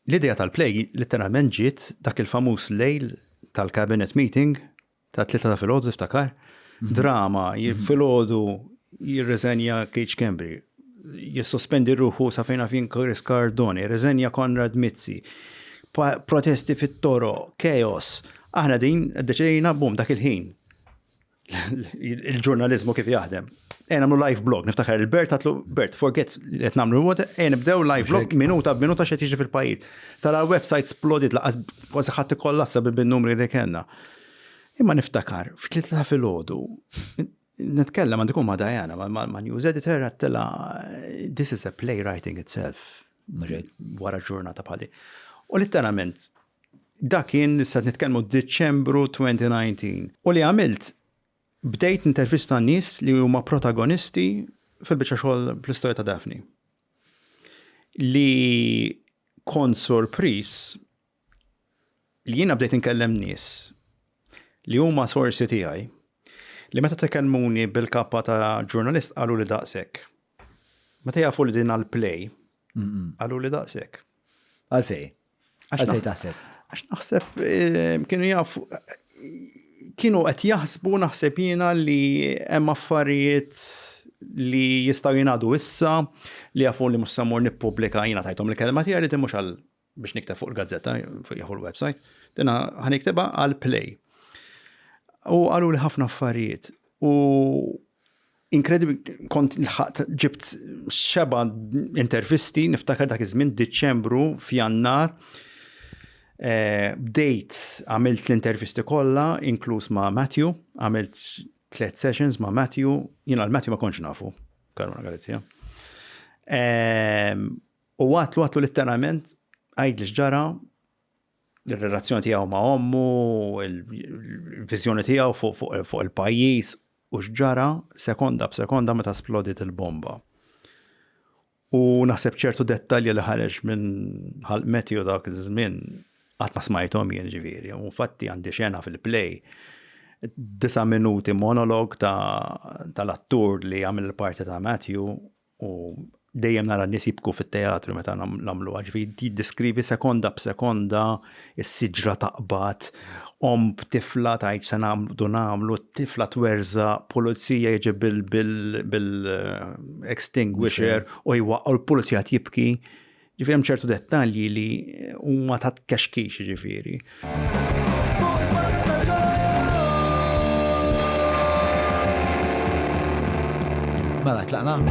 l-idea tal-play letteralment ġiet dak il-famuż lejl tal-cabinet meeting ta' 3 ta' filgħodu tiftakar. Drama, filgħodu jirreżenja Cage Cambry, jissospendi ruħu sa fejna fin Chris Cardone, jirreżenja Konrad Mizzi, protesti fit-toro, chaos. Aħna din deċidejna bum dak il-ħin. Il-ġurnalizmu kif jaħdem. Nagħmlu live blog, niftakar il-Bert għatlu, Bert, forget li qed nagħmlu what, nibdew live blog minuta b'minuta x'qed jiġri fil-pajjiż. Tara website splodit laqas kważi ħadd ikollassa bin-numri li kellna. Imma niftakar, fit-3 ta' filgħodu, nitkellem għandikum ma' Diana, ma' news editor għattela, this is a playwriting itself, wara ġurnata bħali. U letteralment, dakin nista' nitkellmu Diċembru 2019. U li għamilt, bdejt intervista nies li huma protagonisti fil-biċċa xogħol fl-istorja ta' Daphne. Li kont sorpris li jiena bdejt inkellem nies li huma sorsi tiegħi li meta tekellmuni bil-kappa ta' ġurnalist qalu li daqshekk. Meta jafu li din għall-play qalu li daqshekk. Għalfej? Għalfej taħseb? Għax naħseb kienu jafu kienu qed jaħsbu naħseb jiena li hemm affarijiet li jistgħu jingħadu issa li jafu li mhux sammur nippubblika jiena tajthom il-kelma tiegħi li mhux għal biex nikteb fuq il-gazzetta fuq jafu l-website. Dina ħaniktebha għal play. U qalu li ħafna affarijiet. U incredible kont ġibt xeba intervisti niftakar dak iż-żmien Diċembru f'Jannar. Bdejt għamilt l-intervisti kollha, inkluż ma' Matthew, għamilt 3 sessions ma' Matthew, jiena l-Matthew ma konx nafu, Karuna Galizja. U għatlu letteralment għajd li xġara, il-relazzjoni tiegħu ma' ommu, il-viżjoni tiegħu fuq il-pajjiż u xġara sekonda b'sekonda meta splodit il-bomba. U naħseb ċertu dettalji li ħareġ minn Matthew dak iż-żmien qatt ma smajthom jien ġifieri. U fatti għandi xena fil-play 9 minuti monolog tal-attur li għamil il-parti ta' Matthew u dejjem nara n-nies jibku fit-teatru meta nagħmluha. Ġifieri diskrivi sekonda b'sekonda is-siġra taqbad, tifla tgħid se nagħmlu, tifla twerża, pulizija jiġi bil-extinguisher u l-pulizija jibki. Ġifieri hemm ċertu dettalji li huma ta' kaxkix ġifieri. Mela tlaqna?